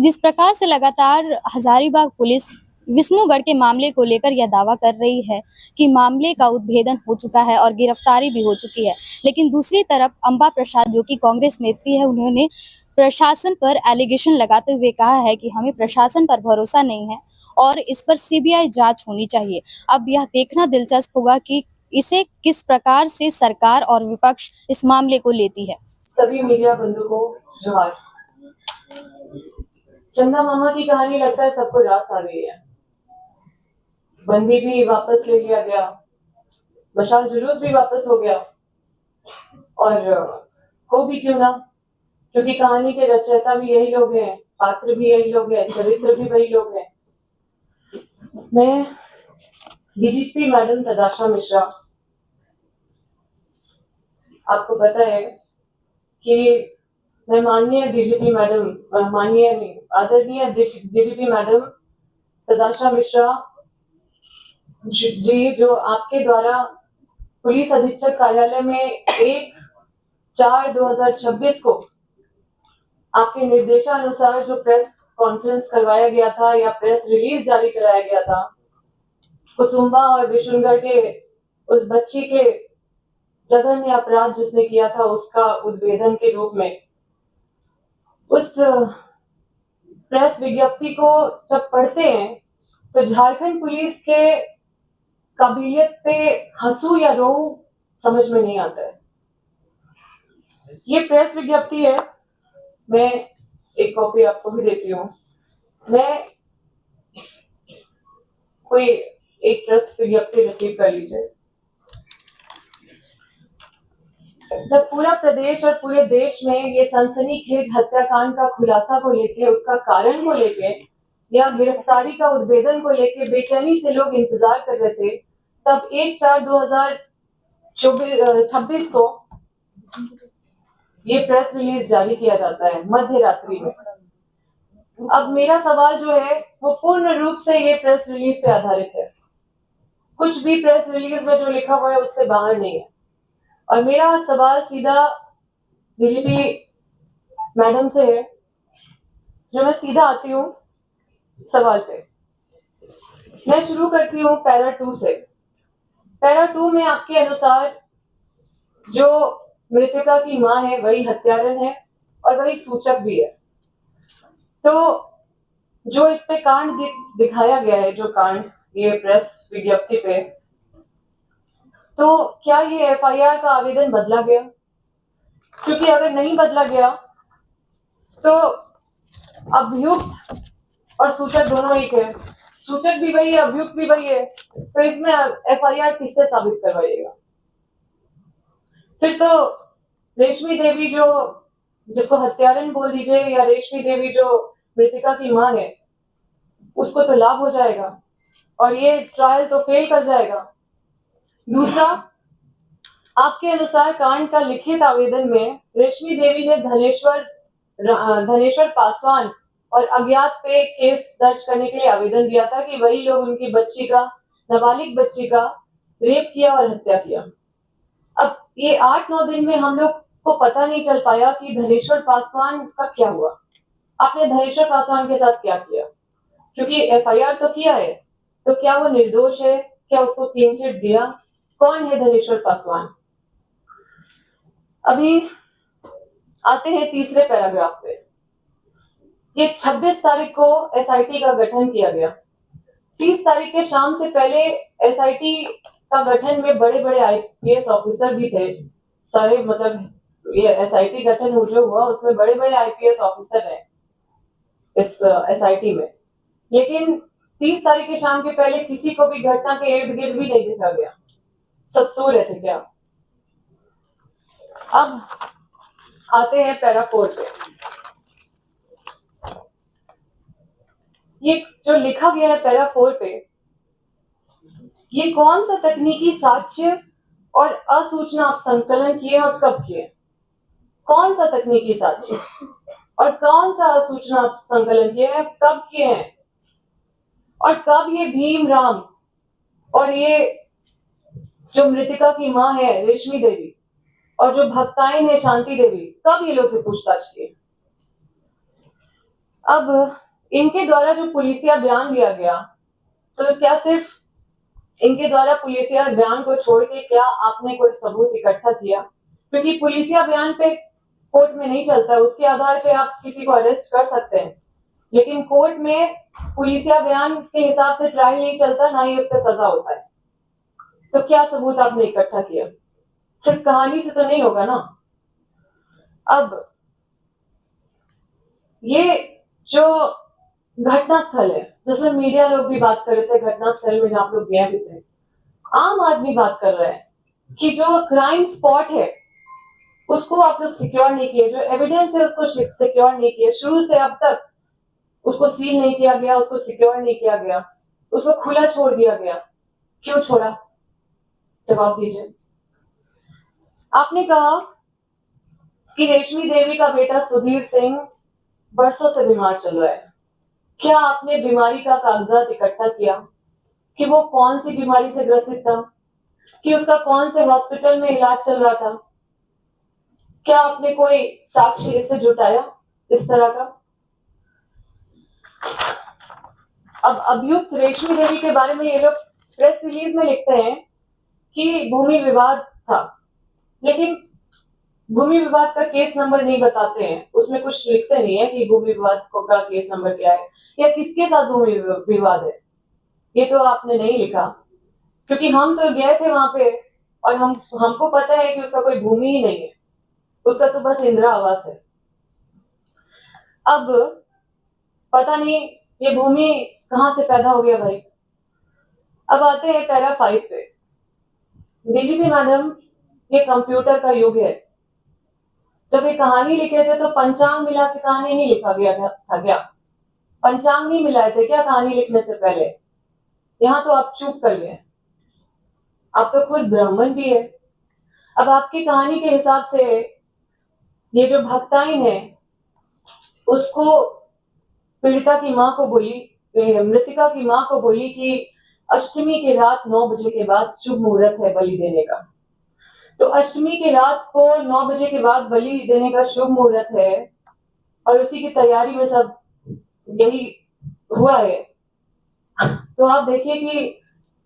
जिस प्रकार से लगातार हजारीबाग पुलिस विष्णुगढ़ के मामले को लेकर यह दावा कर रही है कि मामले का उद्भेदन हो चुका है और गिरफ्तारी भी हो चुकी है, लेकिन दूसरी तरफ अंबा प्रसाद जो कि कांग्रेस नेत्री है, उन्होंने प्रशासन पर एलिगेशन लगाते हुए कहा है कि हमें प्रशासन पर भरोसा नहीं है और इस पर सीबीआई जांच होनी चाहिए। अब यह देखना दिलचस्प होगा कि इसे किस प्रकार से सरकार और विपक्ष इस मामले को लेती है। सभी मीडिया बंधु को जोहार। चंदा मामा की कहानी लगता है सबको रास आ गई है। बंदी भी वापस ले लिया गया, मशाल जुलूस भी वापस हो गया, और हो भी क्यों ना, क्योंकि कहानी के रचयिता भी यही लोग हैं, पात्र भी यही लोग हैं, चरित्र भी वही लोग हैं। मैं डीजीपी मैडम तदाशा मिश्रा, आपको पता है कि मैं माननीय डीजीपी मैडम, माननीय नहीं, आदरणीय डीजीपी मैडम तदाशा मिश्रा जी, जो आपके द्वारा पुलिस अधीक्षक कार्यालय में 1/4/2026 को आपके निर्देशानुसार जो प्रेस कॉन्फ्रेंस करवाया गया था या प्रेस रिलीज जारी कराया गया था, कुसुम्बा और विष्णुगढ़ के उस बच्ची के जघन्य अपराध जिसने किया था उसका उद्भेदन के रूप में, उस प्रेस विज्ञप्ति को जब पढ़ते हैं तो झारखंड पुलिस के काबिलियत पे हंसू या रो समझ में नहीं आता है। ये प्रेस विज्ञप्ति है, मैं एक कॉपी आपको भी देती हूँ। मैं कोई एक प्रेस विज्ञप्ति रिसीव कर लीजिए। जब पूरा प्रदेश और पूरे देश में ये सनसनीखेज हत्याकांड का खुलासा को लेके, उसका कारण को लेके या गिरफ्तारी का उद्भेदन को लेके बेचैनी से लोग इंतजार कर रहे थे, तब 1/4/2026 को ये प्रेस रिलीज जारी किया जाता है मध्य रात्रि में। अब मेरा सवाल जो है वो पूर्ण रूप से ये प्रेस रिलीज पे आधारित है। कुछ भी प्रेस रिलीज में जो लिखा हुआ है उससे बाहर नहीं है। और मेरा सवाल सीधा डीजीपी मैडम से है, जो मैं सीधा आती हूँ सवाल पे। मैं शुरू करती हूँ पैरा 2 से। पैरा 2 में आपके अनुसार जो मृतका की मां है वही हत्यारण है और वही सूचक भी है। तो जो इस पे कांड दिखाया गया है, जो कांड ये प्रेस विज्ञप्ति पे, तो क्या ये एफआईआर का आवेदन बदला गया? क्योंकि अगर नहीं बदला गया तो अभियुक्त और सूचक दोनों एक है, सूचक भी वही है, अभियुक्त भी वही है, तो इसमें एफआईआर किससे साबित करवाइएगा? फिर तो रेशमी देवी, जो जिसको हत्यारण बोल दीजिए, या रेशमी देवी जो मृतिका की मां है, उसको तो लाभ हो जाएगा और ये ट्रायल तो फेल कर जाएगा। दूसरा, आपके अनुसार कांड का लिखित आवेदन में रेशमी देवी ने धनेश्वर पासवान और अज्ञात पे केस दर्ज करने के लिए आवेदन दिया था कि वही लोग उनकी बच्ची का, नाबालिग बच्ची का रेप किया और हत्या किया। अब ये 8-9 दिन में हम लोग को पता नहीं चल पाया कि धनेश्वर पासवान का क्या हुआ। आपने धनेश्वर पासवान के साथ क्या किया? क्योंकि एफआईआर तो किया है, तो क्या वो निर्दोष है? क्या उसको क्लीन चिट दिया? कौन है धनेश्वर पासवान? अभी आते हैं तीसरे पैराग्राफ पे। ये 26 तारीख को एसआईटी का गठन किया गया। 30 तारीख के शाम से पहले एसआईटी का गठन में बड़े बड़े आईपीएस ऑफिसर भी थे सारे, मतलब ये एसआईटी गठन जो हुआ उसमें बड़े बड़े आईपीएस ऑफिसर हैं इस एसआईटी में। लेकिन 30 तारीख के शाम के पहले किसी को भी घटना के इर्द गिर्द भी नहीं देखा गया, सब सो रहे थे क्या? अब आते हैं पैरा 4 पे। ये जो लिखा गया है पैरा 4 पे, ये कौन सा तकनीकी साक्ष्य और असूचना संकलन किए और कब किए? कौन सा तकनीकी साक्ष्य और कौन सा असूचना संकलन किए हैं, कब किए हैं, और कब ये भीम राम और ये जो मृतिका की मां है रेशमी देवी और जो भक्ताइन है शांति देवी, कब ये लोग से पूछताछ किए? अब इनके द्वारा जो पुलिसिया बयान लिया गया, तो क्या सिर्फ इनके द्वारा पुलिसिया बयान को छोड़ के क्या आपने कोई सबूत इकट्ठा किया? क्योंकि पुलिसिया बयान पे कोर्ट में नहीं चलता है, उसके आधार पे आप किसी को अरेस्ट कर सकते हैं, लेकिन कोर्ट में पुलिसिया बयान के हिसाब से ट्रायल नहीं चलता, ना ही उस पर सजा होता है। तो क्या सबूत आपने इकट्ठा किया? सिर्फ कहानी से तो नहीं होगा ना। अब ये जो घटना स्थल है, जिसमें मीडिया लोग भी बात कर रहे थे, घटना स्थल में जहाँ आप लोग गए भी थे, आम आदमी बात कर रहा है कि जो क्राइम स्पॉट है उसको आप लोग सिक्योर नहीं किए, जो एविडेंस है उसको सिक्योर नहीं किए, शुरू से अब तक उसको सील नहीं किया गया, उसको सिक्योर नहीं किया गया, उसको खुला छोड़ दिया गया। क्यों छोड़ा? जवाब दीजिए। आपने कहा कि रेशमी देवी का बेटा सुधीर सिंह बरसों से बीमार चल रहा है। क्या आपने बीमारी का कागजात इकट्ठा किया कि वो कौन सी बीमारी से ग्रसित था, कि उसका कौन से हॉस्पिटल में इलाज चल रहा था? क्या आपने कोई साक्ष्य इससे जुटाया इस तरह का? अब अभियुक्त रेशमी देवी के बारे में ये लोग प्रेस रिलीज में लिखते हैं कि भूमि विवाद था, लेकिन भूमि विवाद का केस नंबर नहीं बताते हैं, उसमें कुछ लिखते नहीं है कि भूमि विवाद का केस नंबर क्या है या किसके साथ भूमि विवाद है। ये तो आपने नहीं लिखा, क्योंकि हम तो गए थे वहां पे और हमको पता है कि उसका कोई भूमि ही नहीं है, उसका तो बस इंदिरा आवास है। अब पता नहीं ये भूमि कहां से पैदा हो गया भाई। अब आते हैं पैरा 5 पे। डीजीपी मैडम, ये कंप्यूटर का युग है। जब ये कहानी लिखे थे तो पंचांग मिला के कहानी नहीं लिखा गया था क्या? पंचांग नहीं मिलाए थे क्या कहानी लिखने से पहले? यहाँ तो आप चूक कर गए। आप तो खुद ब्राह्मण भी है। अब आपकी कहानी के हिसाब से ये जो भक्ताइन है उसको पीड़िता की माँ को बोली, मृतिका की माँ को बोली कि अष्टमी के रात 9 बजे के बाद शुभ मुहूर्त है बलि देने का। तो अष्टमी के रात को 9 बजे के बाद बलि देने का शुभ मुहूर्त है और उसी की तैयारी में सब यही हुआ है। तो आप देखिए कि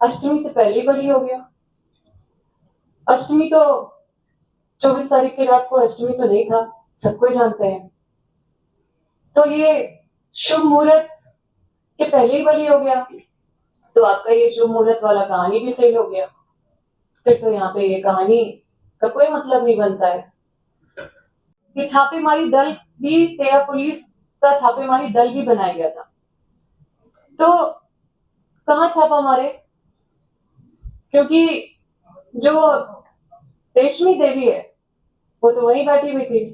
अष्टमी से पहले बलि हो गया। अष्टमी तो 24 तारीख की रात को अष्टमी तो नहीं था, सबको जानते हैं। तो ये शुभ मुहूर्त के पहले ही बलि हो गया, तो आपका ये शुभ मुहूर्त वाला कहानी भी फेल हो गया। फिर तो यहाँ पे ये कहानी का कोई मतलब नहीं बनता है। ये छापेमारी दल भी, तेरा पुलिस का छापेमारी दल भी बनाया गया था, तो कहाँ छापा मारे? क्योंकि जो रेशमी देवी है वो तो वहीं बैठी हुई थी,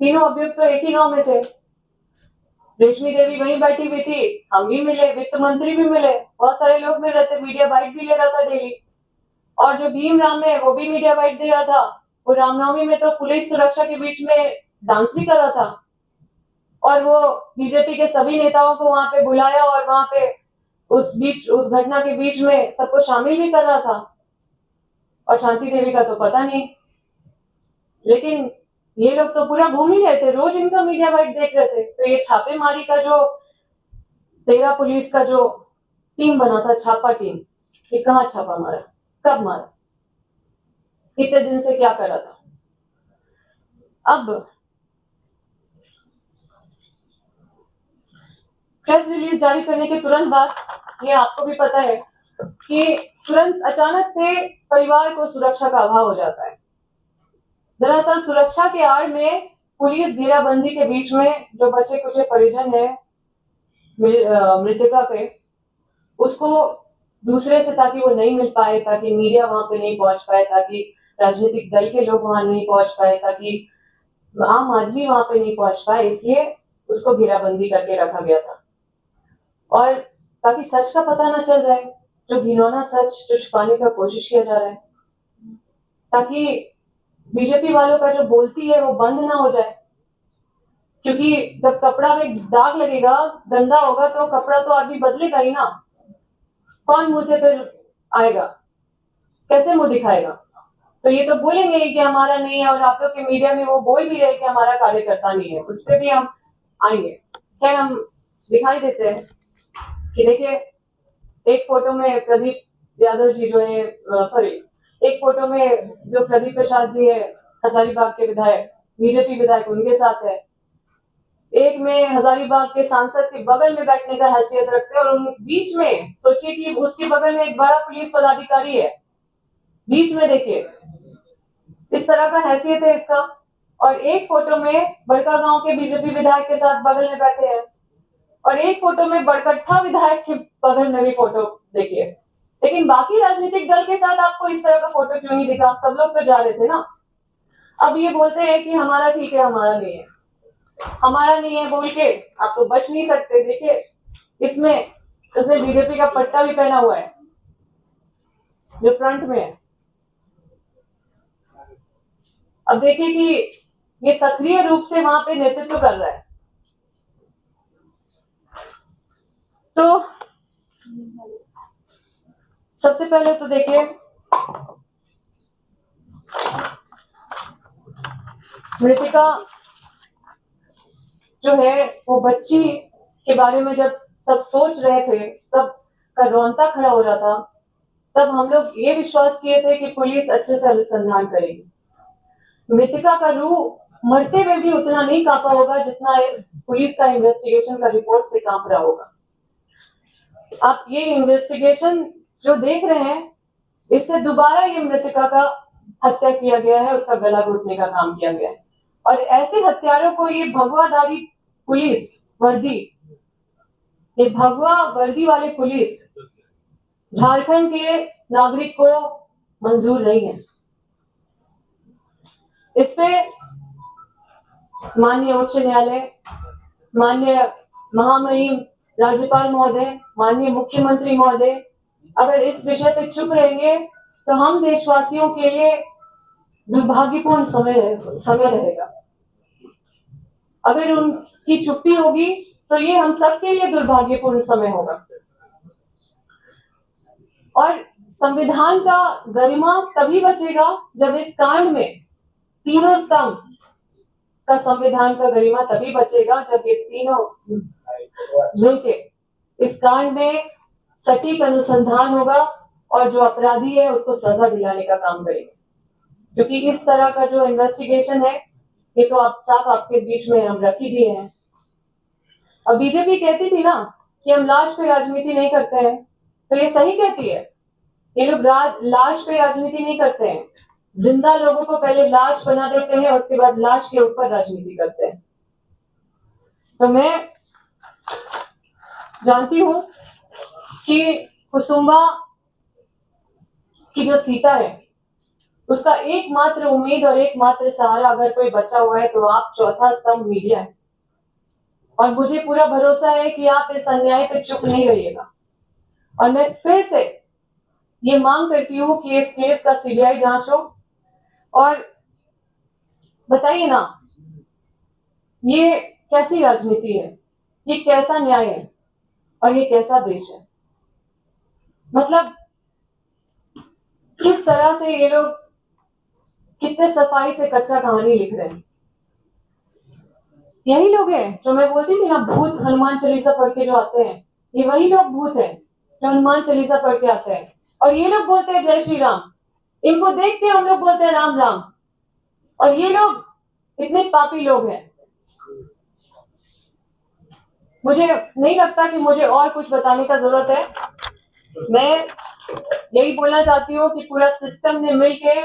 तीनों अभियुक्त तो एक ही गांव में थे। रेशमी देवी वहीं बैठी हुई थी, हम भी मिले, वित्त मंत्री भी मिले, बहुत सारे लोग मिल रहे थे, मीडिया बाइट भी ले रहा था डेली। और जो भीम राम है वो भी मीडिया बाइट दे रहा था। वो रामनवमी में तो पुलिस सुरक्षा के बीच में डांस भी कर रहा था और वो बीजेपी के सभी नेताओं को वहां पे बुलाया और वहां पे उस घटना के बीच में सबको शामिल भी कर रहा था। और शांति देवी का तो पता नहीं, लेकिन ये लोग तो पूरा घूम ही रहे थे, रोज इनका मीडिया बाइट देख रहे थे। तो ये छापेमारी का जो तेरा पुलिस का जो टीम बना था, छापा टीम, ये कहाँ छापा मारा, कब मारा, इतने दिन से क्या करा था? अब प्रेस रिलीज जारी करने के तुरंत बाद, ये आपको भी पता है कि तुरंत अचानक से परिवार को सुरक्षा का अभाव हो जाता है। दरअसल सुरक्षा के आड़ में पुलिस घेराबंदी के बीच में जो बचे कुचे परिजन है मृतका के, उसको दूसरे से, ताकि वो नहीं मिल पाए, ताकि मीडिया वहां पे नहीं पहुंच पाए, ताकि राजनीतिक दल के लोग वहां नहीं पहुंच पाए, ताकि आम आदमी वहां पे नहीं पहुंच पाए, इसलिए उसको घेराबंदी करके रखा गया था। और ताकि सच का पता ना चल जाए, जो घिनौना सच जो छुपाने का कोशिश किया जा रहा है, ताकि बीजेपी वालों का जो बोलती है वो बंद ना हो जाए। क्योंकि जब कपड़ा में दाग लगेगा, गंदा होगा, तो कपड़ा तो आदमी बदलेगा ही ना। कौन मुंह से फिर आएगा, कैसे मुंह दिखाएगा? तो ये तो बोलेंगे ही कि हमारा नहीं है, और आप लोग के मीडिया में वो बोल भी रहे कि हमारा कार्यकर्ता नहीं है, उस पर भी हम आएंगे। खैर हम दिखाई देते हैं कि देखिए एक फोटो में प्रदीप यादव जी जो है, सॉरी, एक फोटो में जो प्रदीप प्रसाद जी है हजारीबाग के विधायक, बीजेपी विधायक, उनके साथ है। एक में हजारीबाग के सांसद के बगल में बैठने का हैसियत रखते हैं और उन बीच में सोचिए कि उसके बगल में एक बड़ा पुलिस पदाधिकारी है, बीच में देखिए इस तरह का हैसियत है इसका। और एक फोटो में बड़का गांव के बीजेपी विधायक के साथ बगल में बैठे हैं और एक फोटो में बड़कट्ठा विधायक के बगल में भी फोटो देखिए। लेकिन बाकी राजनीतिक दल के साथ आपको इस तरह का फोटो क्यों नहीं दिखा? सब लोग तो जा रहे थे ना। अब ये बोलते हैं कि हमारा ठीक है, हमारा नहीं है, हमारा नहीं है बोल के आप तो बच नहीं सकते। देखिए इसमें उसने बीजेपी का पट्टा भी पहना हुआ है जो फ्रंट में है। अब देखिए कि ये सक्रिय रूप से वहां पे नेतृत्व कर रहा है। तो सबसे पहले तो देखिए मृतिका जो है वो बच्ची के बारे में जब सब सोच रहे थे, सब का रोंता खड़ा हो रहा था, तब हम लोग ये विश्वास किए थे कि पुलिस अच्छे से अनुसंधान करेगी। मृतिका का रूह मरते हुए भी उतना नहीं कांपा होगा जितना इस पुलिस का इन्वेस्टिगेशन का रिपोर्ट से कांप रहा होगा। आप ये इन्वेस्टिगेशन जो देख रहे हैं, इससे दोबारा ये मृतिका का हत्या किया गया है, उसका गला घोटने का काम किया गया है। और ऐसे हत्यारों को ये भगवाधारी पुलिस वर्दी, ये भगवा वर्दी वाले पुलिस झारखंड के नागरिक को मंजूर नहीं है। इस पे माननीय उच्च न्यायालय, माननीय महामहिम राज्यपाल महोदय, माननीय मुख्यमंत्री महोदय अगर इस विषय पे चुप रहेंगे तो हम देशवासियों के लिए दुर्भाग्यपूर्ण समय रहेगा। अगर उनकी चुप्पी होगी तो ये हम सबके लिए दुर्भाग्यपूर्ण समय होगा। और संविधान का गरिमा तभी बचेगा जब इस कांड में तीनों स्तंभ का संविधान का गरिमा तभी बचेगा जब ये तीनों मिलके इस कांड में सटीक अनुसंधान होगा और जो अपराधी है उसको सजा दिलाने का काम करेंगे। क्योंकि इस तरह का जो इन्वेस्टिगेशन है ये तो आप साफ आपके बीच में हम रख ही दिए हैं। अब बीजेपी कहती थी ना कि हम लाश पे राजनीति नहीं करते हैं, तो ये सही कहती है। ये लोग लाश पे राजनीति नहीं करते हैं, जिंदा लोगों को पहले लाश बना देते हैं, उसके बाद लाश के ऊपर राजनीति करते हैं। तो मैं जानती हूं कि कुसुम्बा की जो सीता है उसका एकमात्र उम्मीद और एकमात्र सहारा अगर कोई बचा हुआ है तो आप चौथा स्तंभ मीडिया है। और मुझे पूरा भरोसा है कि आप इस अन्याय पे चुप नहीं रहिएगा। और मैं फिर से ये मांग करती हूँ कि इस केस का सीबीआई जांच हो और बताइए ना ये कैसी राजनीति है, ये कैसा न्याय है और ये कैसा देश है। मतलब किस तरह से ये लोग कितने सफाई से कच्चा कहानी लिख रहे हैं। यही लोग हैं जो मैं बोलती थी ना, भूत हनुमान चालीसा पढ़ के जो आते हैं, ये वही लोग भूत हैं जो हनुमान चालीसा पढ़ के आते हैं और ये लोग बोलते हैं जय श्री राम। इनको देख के हम लोग बोलते हैं राम राम। और ये लोग इतने पापी लोग हैं। मुझे नहीं लगता कि मुझे और कुछ बताने का जरूरत है। मैं यही बोलना चाहती हूँ कि पूरा सिस्टम ने मिलके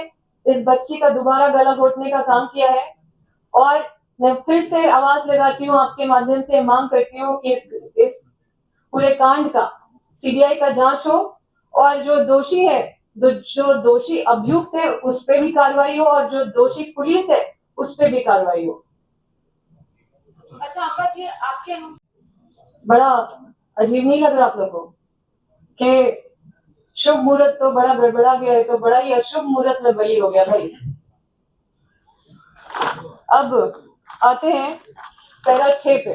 इस बच्ची का दोबारा गला घोटने का काम किया है। और मैं फिर से आवाज लगाती हूँ, आपके माध्यम से मांग करती हूँ कि इस पूरे कांड का सीबीआई का जांच हो और जो दोषी है, जो दोषी अभियुक्त है उस पे भी कार्रवाई हो और जो दोषी पुलिस है उस पे भी कार्रवाई हो। अच्छा अम्बा जी, आपके बड़ा अजीब नहीं लग रहा आप लोगों को कि शुभ मुहूर्त तो बड़ा गड़बड़ा गया है, तो बड़ा ही अशुभ मुहूर्त में बलि हो गया भाई। अब आते हैं पैरा 6 पे।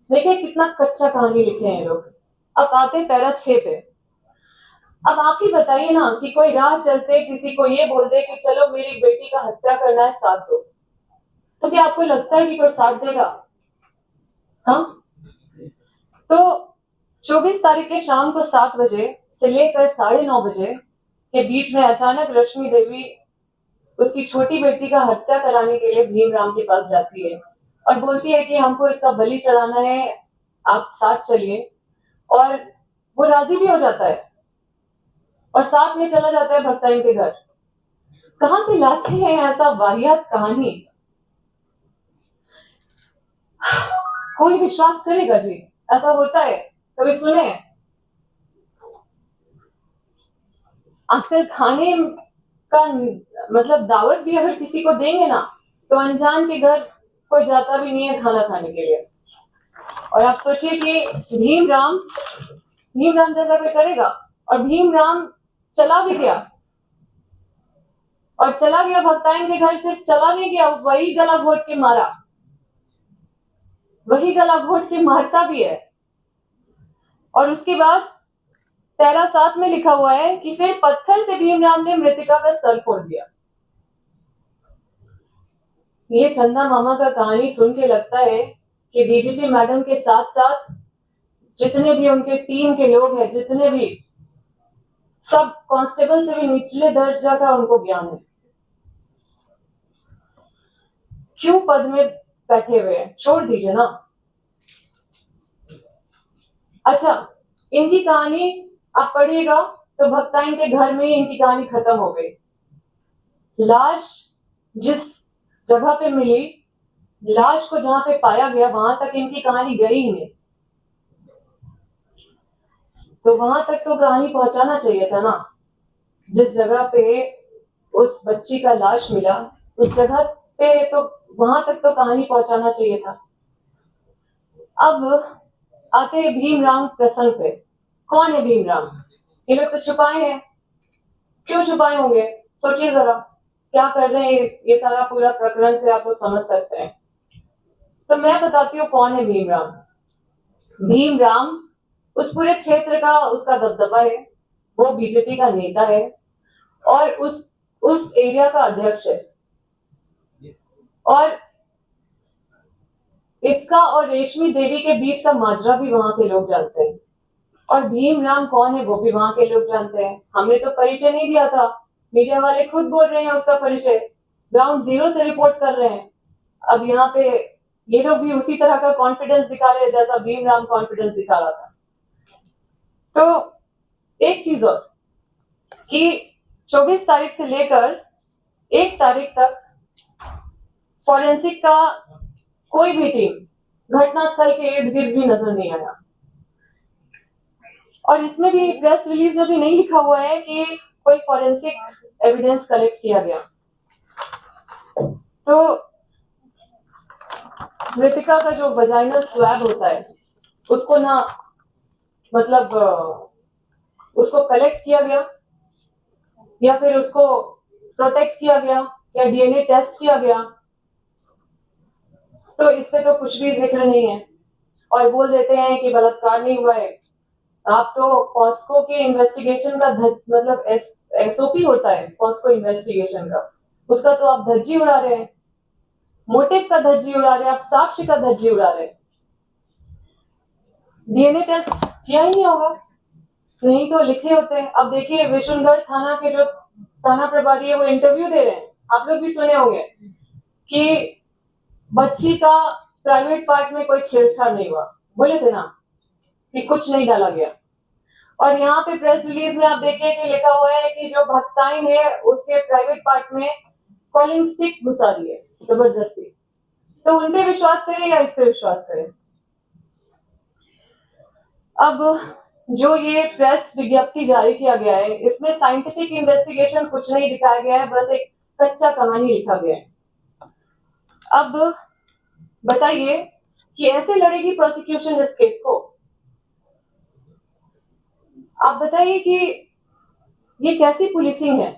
देखिए कितना कच्चा कहानी लिखे हैं लोग। अब आते हैं पैरा 6 पे। अब आप ही बताइए ना कि कोई राह चलते किसी को ये बोल दे कि चलो मेरी बेटी का हत्या करना है, साथ दो, तो क्या आपको लगता है कि कोई साथ देगा? हाँ, तो 24 तारीख के शाम को 7 बजे से लेकर 9:30 बजे के बीच में अचानक रश्मि देवी उसकी छोटी बेटी का हत्या कराने के लिए भीमराम के पास जाती है और बोलती है कि हमको इसका बलि चढ़ाना है, आप साथ चलिए। और वो राजी भी हो जाता है और साथ में चला जाता है भक्ताइन के घर। कहां से लाते हैं ऐसा वाहियात कहानी? कोई विश्वास करेगा जी? ऐसा होता है? कभी सुने? आजकल खाने का मतलब दावत भी अगर किसी को देंगे ना, तो अनजान के घर कोई जाता भी नहीं है खाना खाने के लिए। और आप सोचिए कि भीमराम जैसा कोई करेगा? और भीमराम चला भी गया, और चला गया भक्ताइन के घर। सिर्फ चला नहीं गया, वही गला घोट के मारा, वही गला घोट के मारता भी है। और उसके बाद पैरा 7 में लिखा हुआ है कि फिर पत्थर से भीमराम ने मृतिका का सर फोड़ दिया। ये चंदा मामा का कहानी सुन के लगता है कि डीजीपी मैडम के साथ साथ जितने भी उनके टीम के लोग हैं, जितने भी सब कांस्टेबल से भी निचले दर्जा का उनको ज्ञान है। क्यों पद में बैठे हुए हैं? छोड़ दीजिए ना। अच्छा, इनकी कहानी आप पढ़िएगा तो भक्ताइन के घर में ही इनकी कहानी खत्म हो गई। लाश जिस जगह पे मिली, लाश को जहां पे पाया गया, वहां तक इनकी कहानी गई ही नहीं। तो वहां तक तो कहानी पहुंचाना चाहिए था ना। जिस जगह पे उस बच्ची का लाश मिला, उस जगह पे तो वहां तक तो कहानी पहुंचाना चाहिए था। अब आते हैं भीमराम प्रसंग पे। कौन है भीमराम? ये लोग तो छुपाए हैं। क्यों छुपाए होंगे? सोचिए जरा, क्या कर रहे हैं? ये सारा पूरा प्रकरण से आप लोग समझ सकते हैं। तो मैं बताती हूँ कौन है भीमराम। भीमराम उस पूरे क्षेत्र का उसका दबदबा है, वो बीजेपी का नेता है और उस एरिया का अध्यक्ष है। और इसका और रेशमी देवी के बीच का माजरा भी वहां के लोग जानते हैं। और भीमराम कौन है वो भी वहां के लोग जानते हैं। हमने तो परिचय नहीं दिया था, मीडिया वाले खुद बोल रहे हैं उसका परिचय, ग्राउंड जीरो से रिपोर्ट कर रहे हैं। अब यहाँ पे ये लोग भी उसी तरह का कॉन्फिडेंस दिखा रहे हैं जैसा भीमराम कॉन्फिडेंस दिखा रहा था। तो एक चीज और कि 24 तारीख से लेकर 1 तारीख तक फॉरेंसिक का कोई भी टीम घटनास्थल के इर्द गिर्द भी नजर नहीं आया। और इसमें भी प्रेस रिलीज में भी नहीं लिखा हुआ है कि कोई फॉरेंसिक एविडेंस कलेक्ट किया गया। तो मृतिका का जो वजाइनल स्वैब होता है उसको ना मतलब उसको कलेक्ट किया गया या फिर उसको प्रोटेक्ट किया गया या डीएनए टेस्ट किया गया, तो इस पे तो कुछ भी जिक्र नहीं है। और बोल देते हैं कि बलात्कार नहीं हुआ है। आप तो पॉस्को के इन्वेस्टिगेशन का मतलब एसओपी होता है पॉस्को इन्वेस्टिगेशन का, उसका तो आप धज्जी उड़ा रहे हैं, मोटिव का धज्जी उड़ा रहे हैं, आप साक्ष्य का धज्जी उड़ा रहे हैं। डीएनए टेस्ट किया ही नहीं होगा, नहीं तो लिखे होते हैं। अब देखिए विशुनगढ़ थाना के जो थाना प्रभारी है वो इंटरव्यू दे रहे हैं, आप लोग भी सुने होंगे कि बच्ची का प्राइवेट पार्ट में कोई छेड़छाड़ नहीं हुआ, बोले थे ना कि कुछ नहीं डाला गया। और यहाँ पे प्रेस रिलीज में आप देखिए कि लिखा हुआ है कि जो भक्ताइन है उसके प्राइवेट पार्ट में कॉलिंग स्टिक घुसा दी है जबरदस्ती। तो उन पे विश्वास करें या इस पे विश्वास करें? अब जो ये प्रेस विज्ञप्ति जारी किया गया है इसमें साइंटिफिक इन्वेस्टिगेशन कुछ नहीं दिखाया गया है, बस एक कच्चा कहानी लिखा गया है। अब बताइए कि ऐसे लड़ेगी प्रोसिक्यूशन इस केस को? आप बताइए कि ये कैसी पुलिसिंग है?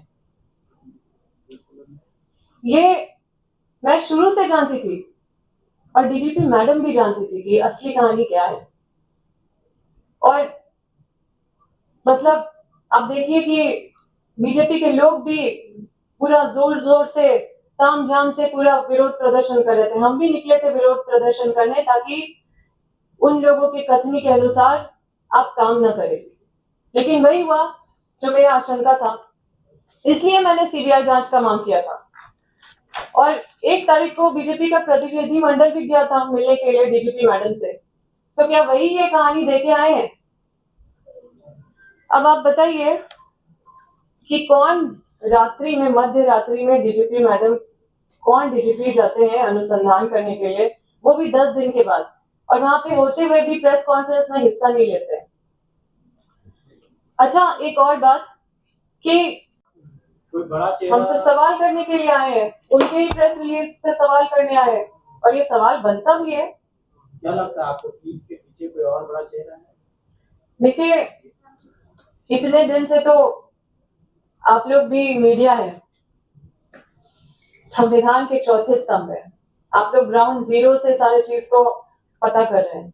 ये मैं शुरू से जानती थी और डीजीपी मैडम भी जानती थी कि असली कहानी क्या है। और मतलब आप देखिए कि बीजेपी के लोग भी पूरा जोर जोर से ताम झाम से पूरा विरोध प्रदर्शन कर रहे थे। हम भी निकले थे विरोध प्रदर्शन करने ताकि उन लोगों के कथनी के अनुसार आप काम न करें। लेकिन वही हुआ जो मेरा आशंका था, इसलिए मैंने सीबीआई जांच का मांग किया था। और 1 तारीख को बीजेपी का प्रतिनिधि मंडल भी गया था मिलने के लिए डीजीपी मैडम से। तो क्या वही ये कहानी देके आए हैं? अब आप बताइए कि कौन रात्रि में, मध्य रात्रि में डीजीपी मैडम, कौन डीजीपी जाते हैं अनुसंधान करने के लिए, वो भी 10 दिन के बाद, और वहां पे होते हुए भी प्रेस कॉन्फ्रेंस में हिस्सा नहीं लेते। अच्छा, एक और बात कि कोई बड़ा चेहरा हम तो सवाल करने के लिए आए हैं, उनके ही प्रेस रिलीज से सवाल करने आए हैं, और ये सवाल बनता भी है। क्या लगता है आपको कि इसके पीछे कोई और बड़ा चेहरा है? देखिए, इतने दिन से तो आप लोग भी मीडिया है, संविधान के चौथे स्तंभ है, आप लोग ग्राउंड जीरो से सारे चीज को पता कर रहे हैं।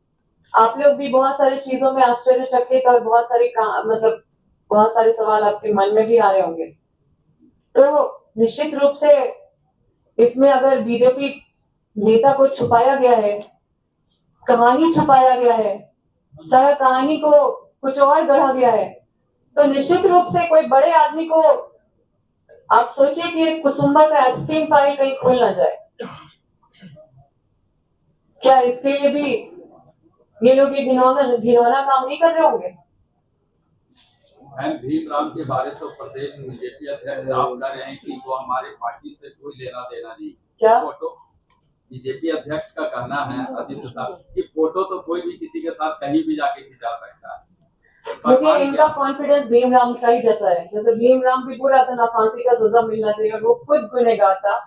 आप लोग भी बहुत सारी चीजों में आश्चर्यचकित और बहुत सारी मतलब बहुत सारे सवाल आपके मन में भी आ रहे होंगे। तो निश्चित रूप से इसमें अगर बीजेपी नेता को छुपाया गया है, कहानी छुपाया गया है, सारा कहानी को कुछ और गढ़ा गया है, तो निश्चित रूप से कोई बड़े आदमी को, आप सोचिए कि एक कुसुम्बा का एप्स्टीन फाइल कहीं खुल ना जाए। क्या इसके लिए भी ये लोग ये घिनौना काम नहीं कर रहे होंगे? भीम राम के बारे तो प्रदेश बीजेपी अध्यक्ष साफ कर रहे हैं कि वो हमारे पार्टी से कोई लेना देना नहीं। क्या फोटो बीजेपी अध्यक्ष का कहना है आदित्य साहब कि फोटो तो कोई भी किसी के साथ कहीं भी जाके खिंचा सकता है। क्योंकि इनका कॉन्फिडेंस भीमराम का ही जैसा है, जैसे भीमराम भी पूरा था ना, फांसी का सजा मिलना चाहिए, और वो खुद गुनहगार था।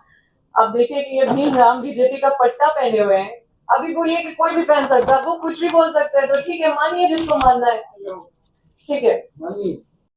अब देखिए कि ये भीमराम बीजेपी का पट्टा पहने हुए हैं, अभी बोलिए कि कोई भी पहन सकता है, वो कुछ भी बोल सकते हैं, तो ठीक है, मानिए जिसको मानना है, ठीक है। मानिए